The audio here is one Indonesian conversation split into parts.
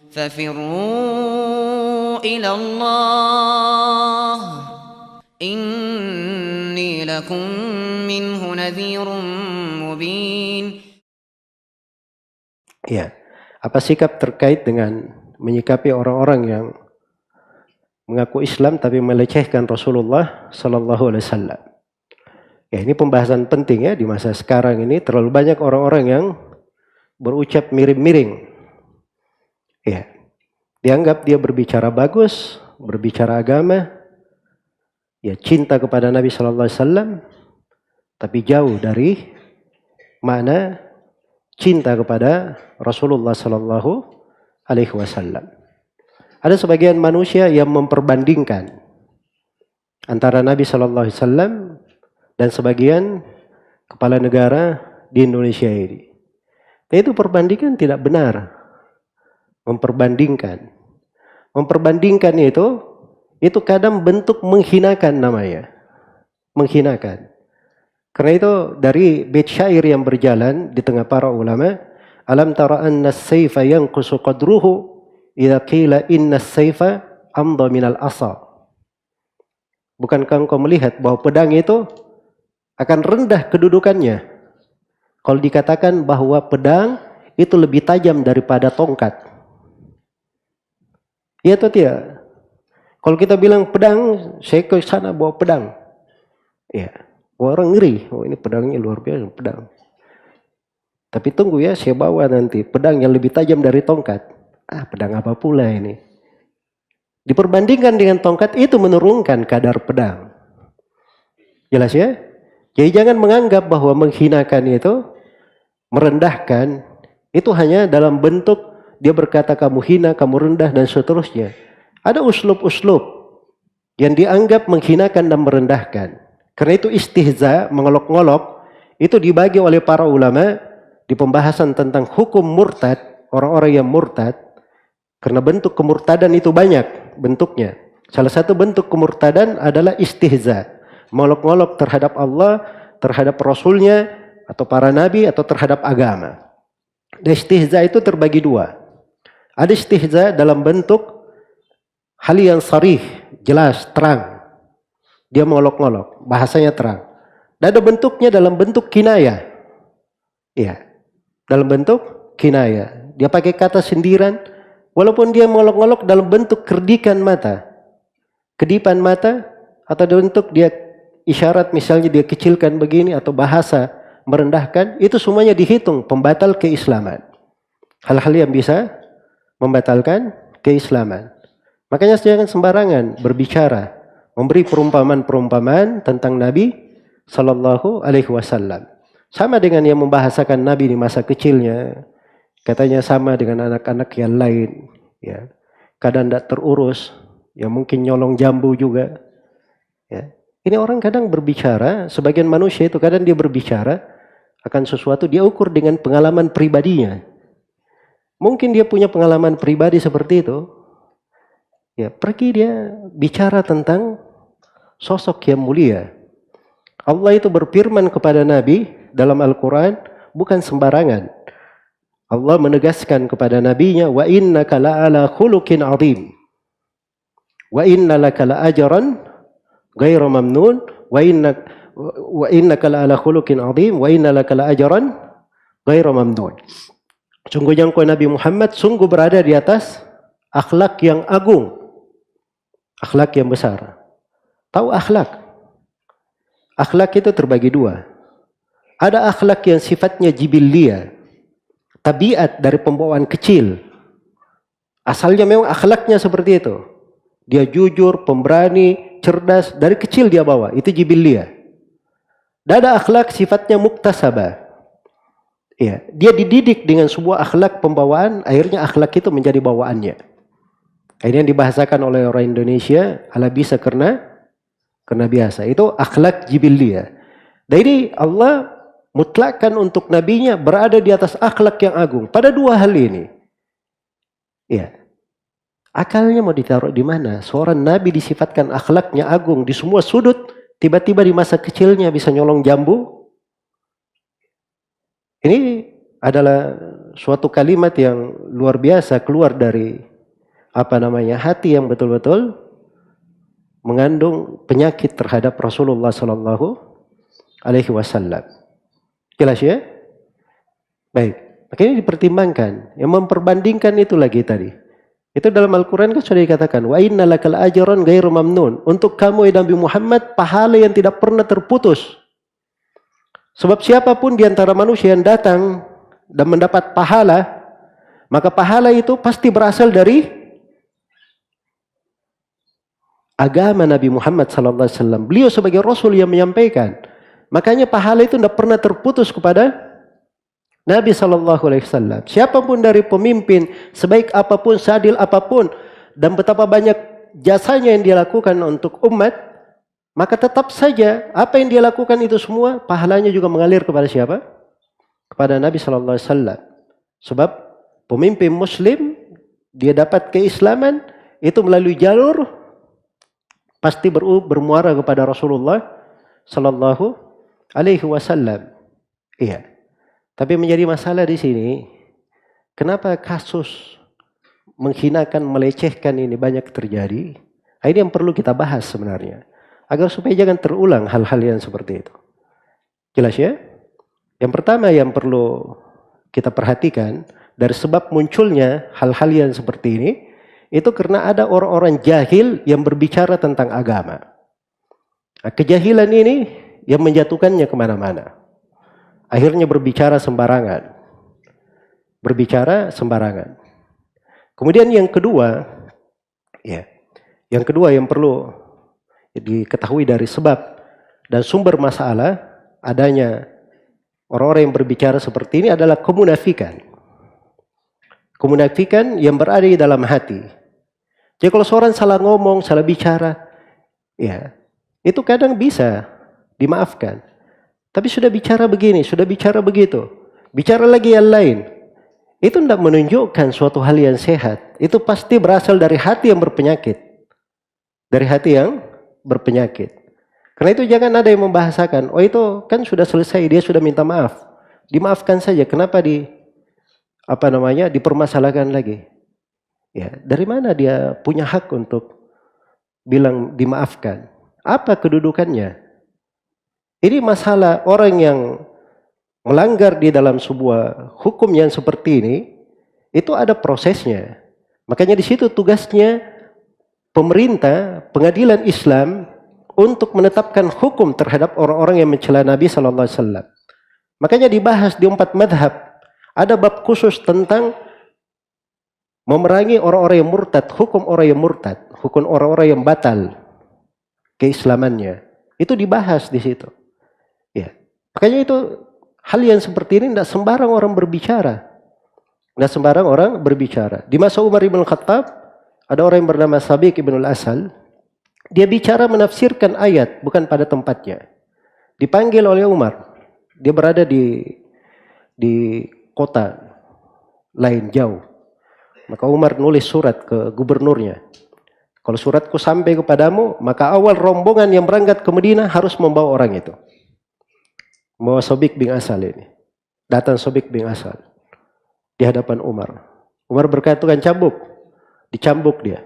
ففروا إلى الله إني لكم منه نذير مبين. Ya, apa sikap terkait dengan menyikapi orang-orang yang mengaku Islam tapi melecehkan Rasulullah Sallallahu Alaihi Wasallam? Ya, ini pembahasan penting ya di masa sekarang ini. Terlalu banyak orang-orang yang berucap miring-miring. Ya, dianggap dia berbicara bagus, berbicara agama, ya cinta kepada Nabi Sallallahu Alaihi Wasallam, tapi jauh dari makna cinta kepada Rasulullah Sallallahu Alaihi Wasallam. Ada sebagian manusia yang memperbandingkan antara Nabi Sallallahu Alaihi Wasallam dan sebagian kepala negara di Indonesia ini. Dan itu perbandingan tidak benar. Memperbandingkan itu kadang bentuk menghinakan namanya. Menghinakan. Karena itu dari bait syair yang berjalan di tengah para ulama, alam tara anna as-sayfa yanqusu qadruhu idza qila inna as-sayfa amdha minal asa. Bukankah engkau melihat bahwa pedang itu akan rendah kedudukannya kalau dikatakan bahwa pedang itu lebih tajam daripada tongkat? Iya atau tidak? Kalau kita bilang pedang, saya ke sana bawa pedang. Ya, orang ngeri. Oh, ini pedangnya luar biasa, pedang. Tapi tunggu ya, saya bawa nanti pedang yang lebih tajam dari tongkat. Pedang apa pula ini? Diperbandingkan dengan tongkat, itu menurunkan kadar pedang. Jelas ya? Jadi jangan menganggap bahwa menghinakan itu, merendahkan, itu hanya dalam bentuk dia berkata kamu hina, kamu rendah, dan seterusnya. Ada uslub-uslub yang dianggap menghinakan dan merendahkan. Karena itu istihza, mengolok-ngolok, itu dibagi oleh para ulama di pembahasan tentang hukum murtad, orang-orang yang murtad. Karena bentuk kemurtadan itu banyak bentuknya. Salah satu bentuk kemurtadan adalah istihza, mengolok-ngolok terhadap Allah, terhadap Rasulnya, atau para nabi, atau terhadap agama. Dan istihza itu terbagi dua. Ada istihza dalam bentuk hal yang sarih, jelas, terang. Dia mengolok-ngolok, bahasanya terang. Dan ada bentuknya dalam bentuk kinayah. Iya, dalam bentuk kinayah. Dia pakai kata sindiran, walaupun dia mengolok-ngolok dalam bentuk kerdikan mata. Kedipan mata, atau dalam bentuk dia isyarat, misalnya dia kecilkan begini, atau bahasa merendahkan, itu semuanya dihitung pembatal keislaman. Hal-hal yang bisa membatalkan keislaman. Makanya jangan sembarangan berbicara, memberi perumpamaan-perumpamaan tentang Nabi Sallallahu Alaihi Wasallam. Sama dengan yang membahasakan Nabi di masa kecilnya, katanya sama dengan anak-anak yang lain. Ya, kadang tidak terurus, ya mungkin nyolong jambu juga. Ya. Ini orang kadang berbicara, sebagian manusia itu kadang dia berbicara akan sesuatu, dia ukur dengan pengalaman pribadinya. Mungkin dia punya pengalaman pribadi seperti itu. Ya, pergi dia bicara tentang sosok yang mulia. Allah itu berfirman kepada Nabi dalam Al-Quran bukan sembarangan. Allah menegaskan kepada Nabinya, wa innaka la'ala khuluqin azim. Wa inna laka la'ajran ghairu mamnun wa innaka la'ala khuluqin azim wa inna laka la'ajran ghairu mamnun. Sungguhnya engkau Nabi Muhammad sungguh berada di atas akhlak yang agung. Akhlak yang besar. Tahu akhlak? Akhlak itu terbagi dua. Ada akhlak yang sifatnya jibiliyah. Tabiat dari pembawaan kecil. Asalnya memang akhlaknya seperti itu. Dia jujur, pemberani, cerdas. Dari kecil dia bawa. Itu jibiliyah. Dan ada akhlak sifatnya muktasabah. Ya, dia dididik dengan sebuah akhlak pembawaan, akhirnya akhlak itu menjadi bawaannya. Ini yang dibahasakan oleh orang Indonesia, ala bisa karena biasa. Itu akhlak jibiliyah. Dan ini Allah mutlakkan untuk nabinya berada di atas akhlak yang agung. Pada dua hal ini. Ya. Akalnya mau ditaruh di mana? Seorang nabi disifatkan akhlaknya agung di semua sudut, tiba-tiba di masa kecilnya bisa nyolong jambu. Ini adalah suatu kalimat yang luar biasa keluar dari hati yang betul-betul mengandung penyakit terhadap Rasulullah Sallallahu Alaihi Wasallam. Jelas ya? Baik. Makanya dipertimbangkan. Yang memperbandingkan itu lagi tadi. Itu dalam Al-Quran kan sudah dikatakan, wa inna lakal ajran ghairu mamnun. Untuk kamu Nabi Muhammad pahala yang tidak pernah terputus. Sebab siapapun di antara manusia yang datang dan mendapat pahala, maka pahala itu pasti berasal dari agama Nabi Muhammad SAW. Beliau sebagai Rasul yang menyampaikan. Makanya pahala itu tidak pernah terputus kepada Nabi SAW. Siapapun dari pemimpin, sebaik apapun, seadil apapun, dan betapa banyak jasanya yang dia lakukan untuk umat, maka tetap saja apa yang dia lakukan itu semua, pahalanya juga mengalir kepada siapa? Kepada Nabi SAW. Sebab pemimpin Muslim, dia dapat keislaman, itu melalui jalur, pasti bermuara kepada Rasulullah Sallallahu Alaihi Wasallam. Iya. Tapi menjadi masalah di sini, kenapa kasus menghinakan, melecehkan ini banyak terjadi? Ini yang perlu kita bahas sebenarnya, agar supaya jangan terulang hal-hal yang seperti itu. Jelas ya? Yang pertama yang perlu kita perhatikan dari sebab munculnya hal-hal yang seperti ini, itu karena ada orang-orang jahil yang berbicara tentang agama. Nah, kejahilan ini yang menjatuhkannya kemana-mana. Akhirnya berbicara sembarangan. Berbicara sembarangan. Kemudian yang kedua, yang kedua yang perlu diketahui dari sebab dan sumber masalah adanya orang-orang yang berbicara seperti ini adalah kemunafikan. Kemunafikan yang berada di dalam hati. Jadi kalau seorang salah ngomong, salah bicara, itu kadang bisa dimaafkan. Tapi sudah bicara begini, sudah bicara begitu, bicara lagi yang lain, itu tidak menunjukkan suatu hal yang sehat. Itu pasti berasal dari hati yang berpenyakit. Dari hati yang berpenyakit. Karena itu jangan ada yang membahasakan, oh itu kan sudah selesai, dia sudah minta maaf. Dimaafkan saja, kenapa dipermasalahkan lagi? Ya, dari mana dia punya hak untuk bilang dimaafkan? Apa kedudukannya? Ini masalah orang yang melanggar di dalam sebuah hukum yang seperti ini, itu ada prosesnya. Makanya di situ tugasnya pemerintah, pengadilan Islam untuk menetapkan hukum terhadap orang-orang yang mencela Nabi Sallallahu Alaihi Wasallam. Makanya dibahas di 4 madhab. Ada bab khusus tentang memerangi orang-orang yang murtad, hukum orang yang murtad, hukum orang-orang yang batal keislamannya. Itu dibahas di situ. Ya, makanya itu hal yang seperti ini tidak sembarang orang berbicara. Tidak sembarang orang berbicara. Di masa Umar ibn Khattab, ada orang yang bernama Sabiq ibn al-Asal. Dia bicara menafsirkan ayat, bukan pada tempatnya. Dipanggil oleh Umar. Dia berada di kota lain jauh. Maka Umar nulis surat ke gubernurnya. Kalau suratku sampai kepadamu, maka awal rombongan yang berangkat ke Madinah harus membawa orang itu. Membawa Sabiq bin Asal ini. Datang Sabiq bin Asal di hadapan Umar. Umar berkata, kan cambuk. Dicambuk dia.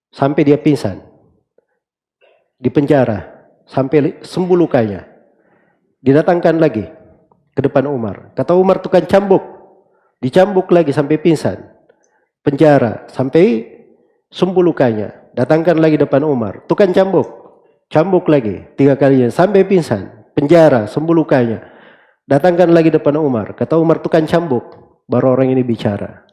Sampai dia pingsan. Di penjara. Sampai sembuh lukanya. Didatangkan lagi ke depan Umar. Kata Umar, tukang cambuk. Dicambuk lagi sampai pingsan. Penjara. Sampai sembuh lukanya. Datangkan lagi depan Umar. Tukang cambuk. Cambuk lagi 3 kalinya. Sampai pingsan. Penjara, sembuh lukanya. Datangkan lagi depan Umar. Kata Umar, tukang cambuk. Baru orang ini bicara.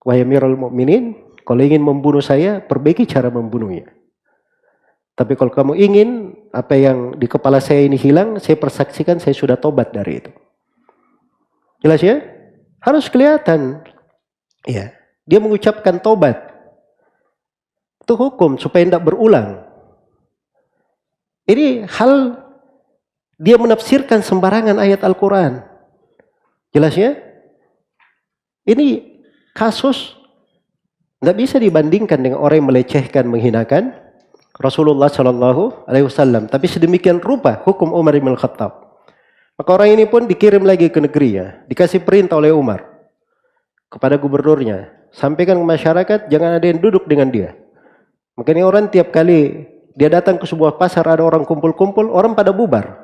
Wahai Amirul Mukminin, kalau ingin membunuh saya, perbaiki cara membunuhnya. Tapi kalau kamu ingin apa yang di kepala saya ini hilang, saya persaksikan saya sudah tobat dari itu. Jelas ya? Harus kelihatan. Ya, dia mengucapkan tobat. Itu hukum supaya tidak berulang. Ini hal dia menafsirkan sembarangan ayat Al-Quran. Jelas ya? Ini kasus tidak bisa dibandingkan dengan orang yang melecehkan, menghinakan Rasulullah Sallallahu Alaihi Wasallam. Tapi sedemikian rupa hukum Umar bin Khattab. Maka orang ini pun dikirim lagi ke negerinya, dikasih perintah oleh Umar kepada gubernurnya, sampaikan ke masyarakat jangan ada yang duduk dengan dia. Makanya orang tiap kali dia datang ke sebuah pasar ada orang kumpul-kumpul, orang pada bubar.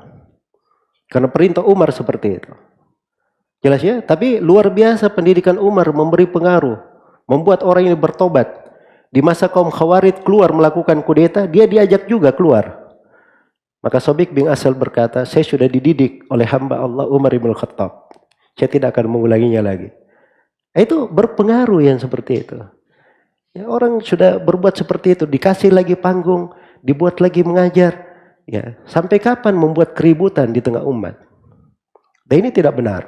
Karena perintah Umar seperti itu. Jelas ya? Tapi luar biasa pendidikan Umar memberi pengaruh, membuat orang ini bertobat. Di masa kaum Khawarij keluar melakukan kudeta, dia diajak juga keluar. Maka Sobik bin Asal berkata, saya sudah dididik oleh hamba Allah Umar bin Khattab. Saya tidak akan mengulanginya lagi. Itu berpengaruh yang seperti itu. Ya, orang sudah berbuat seperti itu, dikasih lagi panggung, dibuat lagi mengajar. Ya, sampai kapan membuat keributan di tengah umat? Dan ini tidak benar.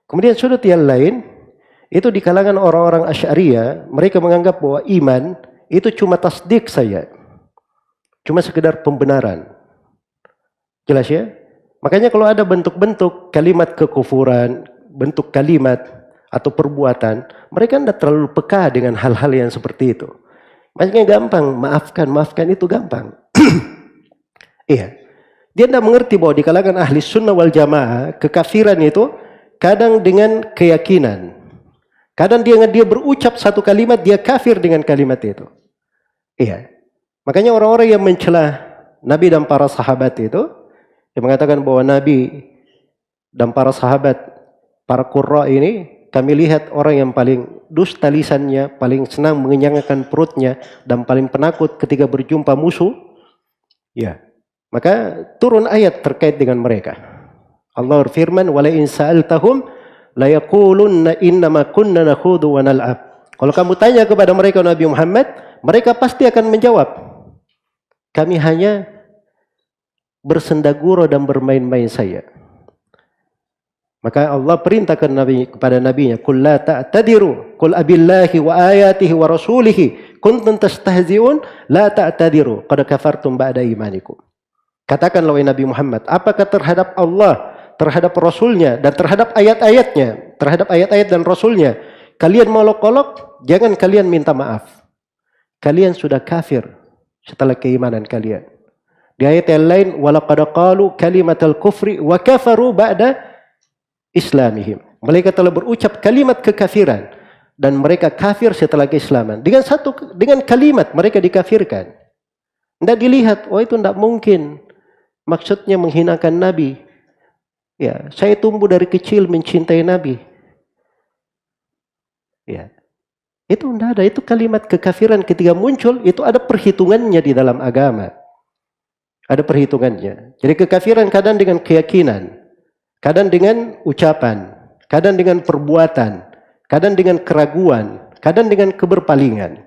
Kemudian sudut yang lain, itu di kalangan orang-orang Asy'ariyah, mereka menganggap bahwa iman itu cuma tasdik saja. Cuma sekedar pembenaran. Jelas ya? Makanya kalau ada bentuk-bentuk kalimat kekufuran, bentuk kalimat atau perbuatan, mereka tidak terlalu peka dengan hal-hal yang seperti itu. Makanya gampang, maafkan itu gampang. Iya. Dia tidak mengerti bahwa di kalangan ahli sunnah wal jamaah, kekafiran itu kadang dengan keyakinan. Kadang dia berucap satu kalimat, dia kafir dengan kalimat itu. Iya. Makanya orang-orang yang mencela Nabi dan para sahabat itu, yang mengatakan bahwa Nabi dan para sahabat, para qurra ini, kami lihat orang yang paling dusta lisannya, paling senang mengenyangkan perutnya, dan paling penakut ketika berjumpa musuh. Ya, maka turun ayat terkait dengan mereka. Allah berfirman, "Wala in sa'altahum la yaqulunna innama kunna nakhudu wa nal'ab." Kalau kamu tanya kepada mereka Nabi Muhammad, mereka pasti akan menjawab, kami hanya bersendaguro dan bermain-main saja. Maka Allah perintahkan kepada nabinya, "Qul la ta'tadiru, qul abillahi wa ayatihi wa rasulihi kuntum tastahzi'un la ta'tadiru qad kafartum ba'da imanikum." Katakanlah wahai Nabi Muhammad, apakah terhadap Allah, terhadap Rasulnya dan terhadap ayat-ayatnya, terhadap ayat-ayat dan Rasulnya kalian molok-olok, jangan kalian minta maaf. Kalian sudah kafir setelah keimanan kalian. Di ayat yang lain, walaqad qalu kalimatal kufri wa kafaru ba'da islamihim. Mereka telah berucap kalimat kekafiran dan mereka kafir setelah keislaman. Dengan kalimat mereka dikafirkan. Tidak dilihat, oh itu tidak mungkin. Maksudnya menghinakan Nabi. Ya, saya tumbuh dari kecil mencintai Nabi. Ya. Itu tidak ada, itu kalimat kekafiran ketika muncul, itu ada perhitungannya di dalam agama. Ada perhitungannya. Jadi kekafiran kadang dengan keyakinan, kadang dengan ucapan, kadang dengan perbuatan, kadang dengan keraguan, kadang dengan keberpalingan.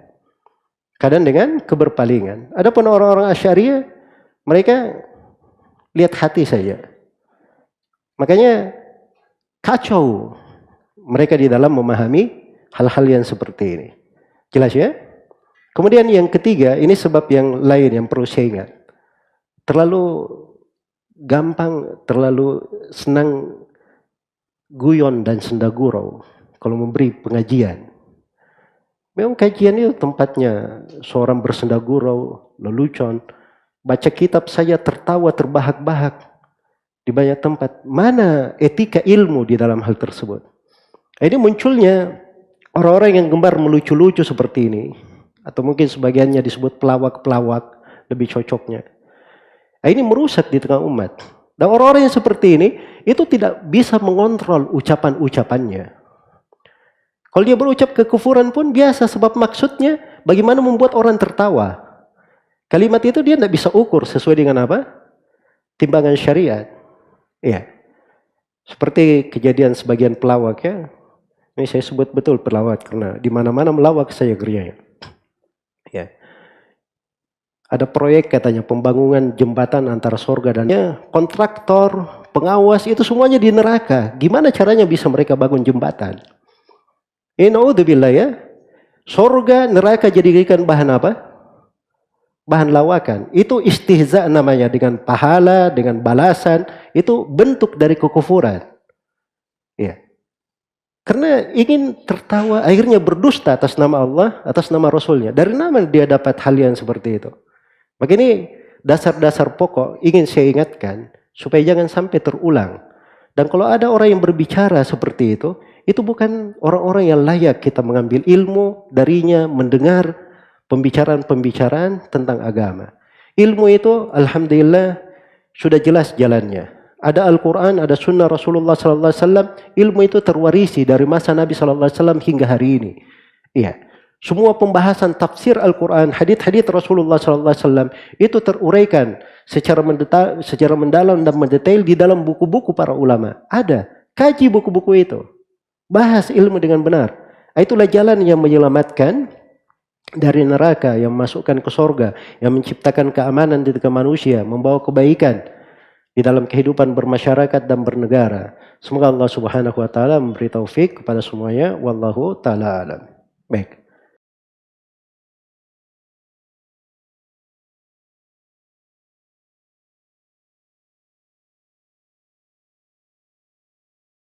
Kadang dengan keberpalingan. Adapun orang-orang Asy'ariyah, mereka lihat hati saja. Makanya kacau mereka di dalam memahami hal-hal yang seperti ini. Jelas ya? Kemudian yang ketiga, ini sebab yang lain yang perlu saya ingat. Terlalu gampang, terlalu senang guyon dan sendagurau kalau memberi pengajian. Memang kajian itu tempatnya seorang bersendagurau, lelucon, baca kitab saja tertawa terbahak-bahak di banyak tempat. Mana etika ilmu di dalam hal tersebut? Ini munculnya orang-orang yang gemar melucu-lucu seperti ini, atau mungkin sebagiannya disebut pelawak-pelawak, lebih cocoknya. Ini merusak di tengah umat. Dan orang-orang yang seperti ini, itu tidak bisa mengontrol ucapan-ucapannya. Kalau dia berucap kekufuran pun biasa, sebab maksudnya bagaimana membuat orang tertawa. Kalimat itu dia tidak bisa ukur sesuai dengan apa? Timbangan syariat. Ya. Seperti kejadian sebagian pelawak ya. Ini saya sebut betul pelawak karena di mana-mana melawak saya kerjanya. Ya. Ada proyek katanya pembangunan jembatan antara surga dan kontraktor, pengawas itu semuanya di neraka. Gimana caranya bisa mereka bangun jembatan? Naudzubillah ya. Surga, neraka jadikan bahan apa? Bahan lawakan. Itu istihza namanya, dengan pahala, dengan balasan. Itu bentuk dari kekufuran. Ya. Karena ingin tertawa, akhirnya berdusta atas nama Allah, atas nama Rasulnya. Dari mana dia dapat hal yang seperti itu? Maka ini dasar-dasar pokok ingin saya ingatkan supaya jangan sampai terulang. Dan kalau ada orang yang berbicara seperti itu bukan orang-orang yang layak kita mengambil ilmu darinya, mendengar pembicaraan-pembicaraan tentang agama. Ilmu itu alhamdulillah sudah jelas jalannya. Ada Al-Quran, ada sunnah Rasulullah SAW. Ilmu itu terwarisi dari masa Nabi SAW hingga hari ini. Iya. Semua pembahasan tafsir Al-Quran, hadits-hadits Rasulullah SAW itu teruraikan secara mendalam dan mendetail di dalam buku-buku para ulama. Ada. Kaji buku-buku itu. Bahas ilmu dengan benar. Itulah jalan yang menyelamatkan dari neraka, yang masukkan ke sorga, yang menciptakan keamanan di tengah manusia, membawa kebaikan di dalam kehidupan bermasyarakat dan bernegara. Semoga Allah Subhanahu wa taala memberi taufik kepada semuanya. Wallahu taala alam. Baik.